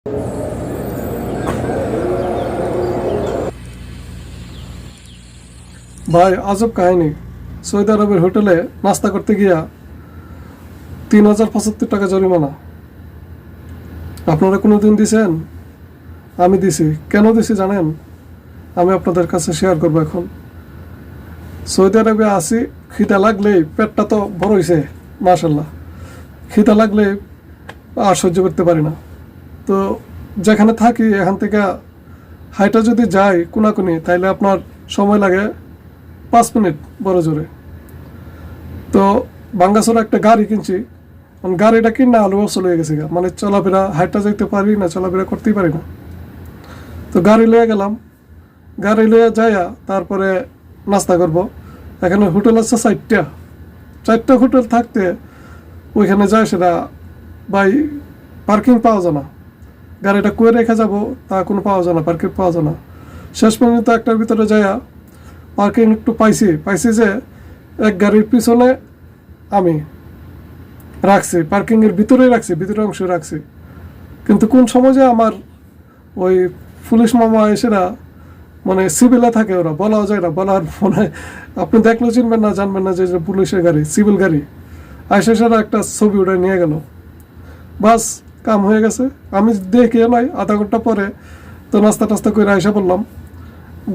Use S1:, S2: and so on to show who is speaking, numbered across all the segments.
S1: ভাই আজব কাহিনী। সৌদি আরবের হোটেলে নাস্তা করতে গিয়া ৩,০৭৫ টাকা জরিমানা। আপনারা কোনোদিন দিছেন? আমি দিছি। কেন দিছি জানেন? আমি আপনাদের কাছে শেয়ার করবো এখন। সৌদি আরবে আসি, খিদা লাগলেই, পেটটা তো বড় হয়েছে মাশাল্লাহ, খিদা লাগলে আর সহ্য করতে পারি না। তো যেখানে থাকি এখান থেকে হাইটা যদি যাই কোনাকুনি, তাইলে আপনার সময় লাগে 5 মিনিট বড় জোরে। তো বাঙ্গাসোরা একটা গাড়ি কিনছি, মানে গাড়িটা কিনা আলু চলে গেছে গা, মানে চলাফেরা হাইটটা যাইতে পারি না, চলাফেরা করতেই পারি না। তো গাড়ি লয়ে গেলাম, গাড়ি লয়ে যাইয়া তারপরে নাস্তা করব। এখানে হোটেল আছে 4টা হোটেল থাকতে ওইখানে যায় সেটা ভাই পার্কিং পাওয়া যায় না। গাড়িটা কয়ে রেখে যাব তা কোনো পাওয়া যায় না, পার্কিং পাওয়া যায় না। শেষ পর্যন্ত একটার ভিতরে যাইয়া পার্কিং একটু পাইছি যে এক গাড়ির পিছনে আমি রাখছি, পার্কিংয়ের ভিতরেই রাখছি, ভিতরের অংশে রাখছি। কিন্তু কোন সময় যে আমার ওই পুলিশ মামা এসেরা, মানে সিভিলে থাকে ওরা, বলাও যায় না, বলার মনে আপনি দেখলে চিনবেন না, জানবেন না যে পুলিশের গাড়ি, সিভিল গাড়ি। আইসা সেরা একটা ছবি উঠে নিয়ে গেল, বাস কাম হয়ে গেছে। আমি দেখে নাই, আধা ঘন্টা পরে তো নাস্তা টাস্তা করে আইসা বললাম।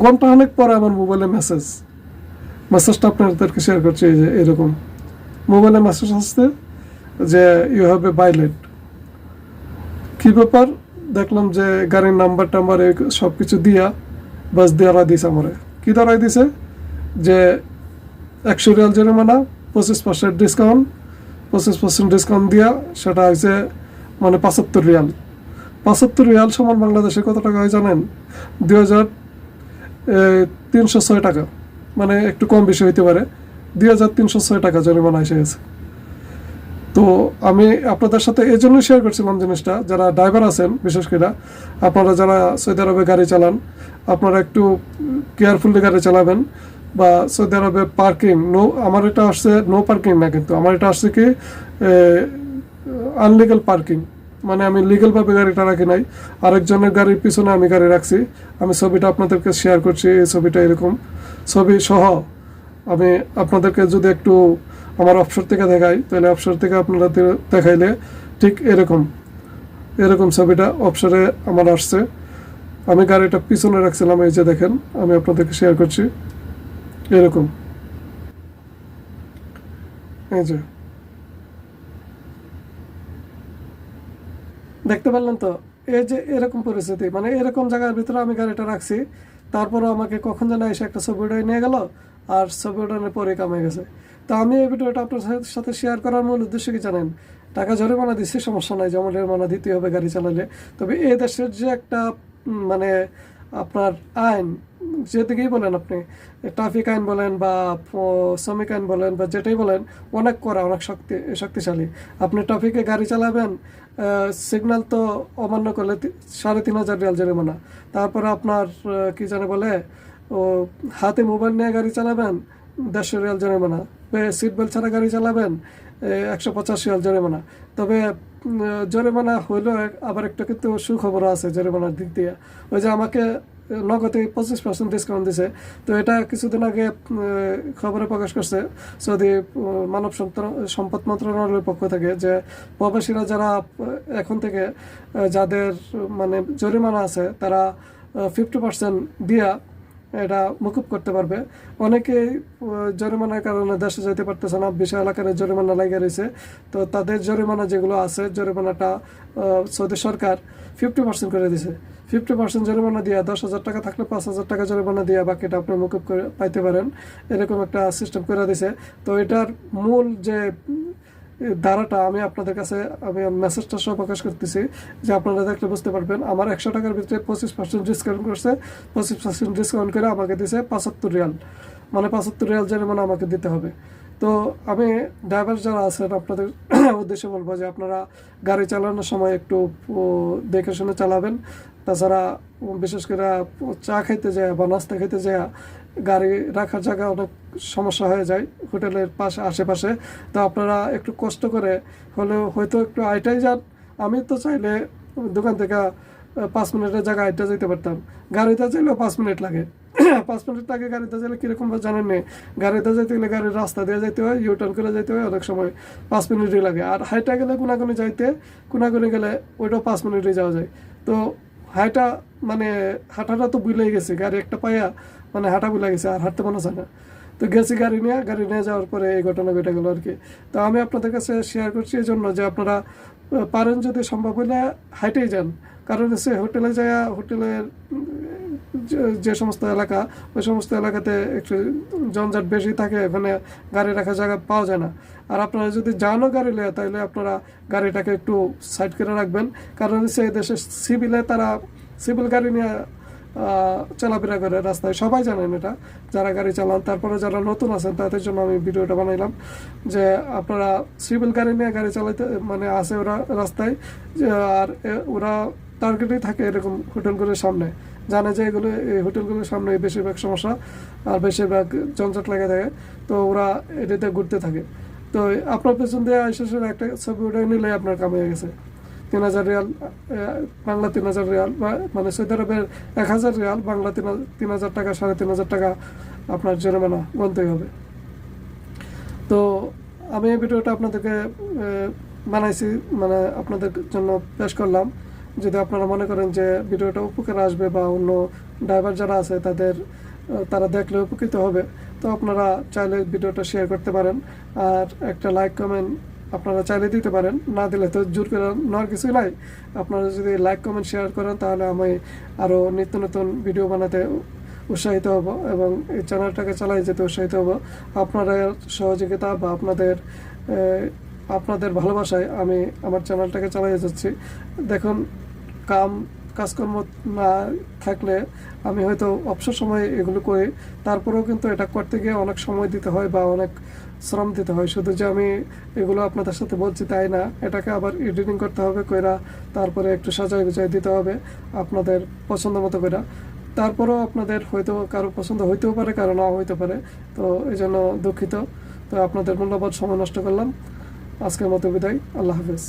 S1: ঘন্টা অনেক পরে আমার মোবাইলে মেসেজটা আপনাদেরকে শেয়ার করছি। এই যে এরকম মোবাইলে মেসেজ আসছে যে ইউ হ্যাভ এ ভাইলেট। কী ব্যাপার দেখলাম যে গাড়ির নাম্বার টাম্বার সব কিছু দিয়া বাস দেওয়া দিছে আমার। কী ধরাই দিছে যে 100 রিয়াল জরিমানা, 25% ডিসকাউন্ট, 25% ডিসকাউন্ট দিয়া সেটা হয়েছে মানে 75 রিয়াল। 75 রিয়াল সমান বাংলাদেশে কত টাকা হয় জানেন? 2,306 টাকা, মানে একটু কম বেশি হইতে পারে। 2,306 টাকা জরিমানা এসে গেছে। তো আমি আপনাদের সাথে এই জন্যই শেয়ার করছিলাম জিনিসটা, যারা ড্রাইভার আছেন বিশেষ করে, আপনারা যারা সৌদি আরবে গাড়ি চালান, আপনারা একটু কেয়ারফুলি গাড়ি চালাবেন। বা সৌদি আরবে পার্কিং আমার এটা আসছে নো পার্কিং না, কিন্তু আমার এটা আসছে কি আনলিগাল পার্কিং, মানে আমি লিগালভাবে গাড়িটা রাখি নাই, আরেকজনের গাড়ির পিছনে আমি গাড়ি রাখছি। আমি ছবিটা আপনাদেরকে শেয়ার করছি, এই ছবিটা এরকম ছবি সহ। আমি আপনাদেরকে যদি একটু আমার অফশোর থেকে দেখাই, তাহলে অফশোর থেকে আপনারা দেখাইলে ঠিক এরকম ছবিটা অফশোরে আমার আসছে। আমি গাড়িটা পিছনে রাখছিলাম, এই যে দেখেন, আমি আপনাদেরকে শেয়ার করছি এরকম, এই যে দেখতে পারলেন তো। এই যে এরকম পরিস্থিতি, মানে এরকম জায়গার ভিতরে আমি গাড়িটা রাখছি, তারপরও আমাকে কখন যেন এসে একটা ছবি উঠাই নিয়ে গেল, আর ছবি উঠানোর পরে কামে গেছে। তো আমি এই ভিডিওটা আপনার সাথে শেয়ার করার মূল উদ্দেশ্য কি জানেন? টাকা জরিমানা দিচ্ছি, সমস্যা নাই, যেমন জরিমানা দিতে হবে গাড়ি চালালে। তবে এই দেশের যে একটা মানে আপনার আইন, যেদিকেই বলেন আপনি, ট্রাফিক আইন বলেন বা শ্রমিক আইন বলেন বা যেটাই বলেন, অনেক কড়া, অনেক শক্তিশালী। আপনি ট্রাফিকে গাড়ি চালাবেন, সিগন্যাল তো অমান্য করলে 3,500 রিয়াল জরিমানা। তারপরে আপনার কি জানে বলে, ও হাতে মোবাইল নিয়ে গাড়ি চালাবেন, 150 রিয়াল জরিমানা। সিট বেল্ট ছাড়া গাড়ি চালাবেন, 150 রিয়াল জরিমানা। তবে জরিমানা হইলেও আবার একটা কিন্তু সুখবর আছে জরিমানার দিক দিয়ে। ওই যে আমাকে নগদে 25% ডিসকাউন্ট দিছে। তো এটা কিছুদিন আগে খবরে প্রকাশ করছে সৌদি মানব সম্পদ মন্ত্রণালয়ের পক্ষ থেকে, যে প্রবাসীরা যারা এখন থেকে যাদের মানে জরিমানা আছে, তারা 50% দিয়া এটা মুকুব করতে পারবে। অনেকেই জরিমানার কারণে দেশে যেতে পারতেছে না, বিশাল আকারে জরিমানা লাগিয়ে রয়েছে। তো তাদের জরিমানা যেগুলো আছে, জরিমানাটা সৌদি সরকার 50% করে দিছে। 50% জরিমানা দিয়ে 10,000 টাকা থাকলে 5,000 টাকা জরিমানা দিয়ে বাকিটা আপনি মুকুব করে পাইতে পারেন, এরকম একটা সিস্টেম করে দিছে। তো এটার মূল যে ধারাটা আমি আপনাদের কাছে আমি মেসেজটা সহ প্রকাশ করতেছি, যে আপনারা দেখলে বুঝতে পারবেন। আমার 100 টাকার ভিতরে 25% ডিসকাউন্ট করছে, 25% ডিসকাউন্ট করে আমাকে দিছে 75 রিয়াল, মানে 75 রিয়াল জরিমানা আমাকে দিতে হবে। তো আমি ড্রাইভার যারা আছেন আপনাদের উদ্দেশ্যে বলবো যে আপনারা গাড়ি চালানোর সময় একটু দেখে শুনে চালাবেন। তাছাড়া বিশেষ করে চা খাইতে যায় বা নাস্তা খাইতে যায় গাড়ি রাখার জায়গা অনেক সমস্যা হয়ে যায় হোটেলের পাশে আশেপাশে। তো আপনারা একটু কষ্ট করে হলেও হয়তো একটু আইটাই যান। আমি তো চাইলে দোকান থেকে 5 মিনিটের জায়গায় হাইটে যেতে পারতাম। গাড়িতে চাইলেও 5 মিনিট লাগে। 5 মিনিট লাগে গাড়িতে চাইলে কীরকম জানেন না, গাড়িতে যেতে গেলে গাড়ির রাস্তা দিয়ে যেতে হয়, ইউটার্ন করে যেতে হয়, অনেক সময় 5 মিনিটই লাগে। আর হাইটা গেলে কোনাকুনি যাইতে, কোনাকুনি গেলে ওইটাও 5 মিনিটে যাওয়া যায়। তো হাইটা মানে হাঁটাটা তো ভুলেই গেছে, গাড়ি একটা পাইয়া মানে হাঁটা ভুলে গেছে, আর হাঁটতে মনে চায় না। তো গেছি গাড়ি নিয়ে যাওয়ার পরে এই ঘটনা ঘটে গেলো আর কি। তো আমি আপনাদের কাছে শেয়ার করছি এই জন্য যে আপনারা পারেন যদি সম্ভব হলে হাইটেই যান। কারণ হচ্ছে হোটেলে যায়, হোটেলের যে সমস্ত এলাকা, ওই সমস্ত এলাকাতে একটু জঞ্জাট বেশি থাকে, ওখানে গাড়ি রাখার জায়গা পাওয়া যায় না। আর আপনারা যদি যানও গাড়ি নেয়, তাহলে আপনারা গাড়িটাকে একটু সাইড করে রাখবেন। কারণ হচ্ছে এই দেশে সিভিল গাড়ি নিয়ে চলাফেরা করে রাস্তায়, সবাই জানেন এটা যারা গাড়ি চালান। তারপরে যারা নতুন আছেন তাদের জন্য আমি ভিডিওটা বানাইলাম যে আপনারা সিভিল গাড়ি নিয়ে গাড়ি চালাইতে মানে আছে ওরা রাস্তায়, আর ওরা টার্গেটেই থাকে এরকম হোটেলগুলোর সামনে, জানে যে এগুলো এই হোটেলগুলোর সামনে বেশিরভাগ সমস্যা আর বেশিরভাগ জঞ্জট লেগে থাকে। তো ওরা এটাতে ঘুরতে থাকে। তো আপনার পেছন দিয়ে আইসের একটা ছবি ওটা নিলে আপনার কাম হয়ে গেছে 3000 রিয়াল, বাংলা 3000 রিয়াল, মানে সৌদি আরবের 1000 রিয়াল, বাংলা 3000 টাকা, 3500 টাকা আপনার জরিমানা গুনতেই হবে। তো আমি এই ভিডিওটা আপনাদেরকে বানাইছি, মানে আপনাদের জন্য পেশ করলাম। যদি আপনারা মনে করেন যে ভিডিওটা উপকার আসবে বা অন্য ড্রাইভার যারা আছে তারা দেখলে উপকৃত হবে, তো আপনারা চাইলে ভিডিওটা শেয়ার করতে পারেন। আর একটা লাইক কমেন্ট আপনারা চাইলে দিতে পারেন, না দিলে তো জোর করে নেওয়ার কিছুই নাই। আপনারা যদি লাইক কমেন্ট শেয়ার করেন তাহলে আমি আরও নিত্য নতুন ভিডিও বানাতে উৎসাহিত হব এবং এই চ্যানেলটাকে চালাই যেতে উৎসাহিত হব। আপনাদের সহযোগিতা বা আপনাদের ভালোবাসায় আমি আমার চ্যানেলটাকে চালিয়ে যাচ্ছি। দেখুন, কাজকর্ম না থাকলে আমি হয়তো অবসর সময় এগুলো করি, তারপরেও কিন্তু এটা করতে গিয়ে অনেক সময় দিতে হয় বা অনেক শ্রম দিতে হয়। শুধু যে আমি এগুলো আপনাদের সাথে বলছি তাই না, এটাকে আবার এডিটিং করতে হবে কইরা, তারপরে একটু সাজাই গুজাই দিতে হবে আপনাদের পছন্দ মতো করে। তারপরেও আপনাদের হয়তো কারো পছন্দ হইতেও পারে, কারো নাও হইতে পারে। তো এই জন্য দুঃখিত। তো আপনাদের মূল্যবান সময় নষ্ট করলাম। আজকের মতো বিদায়। আল্লাহ হাফেজ।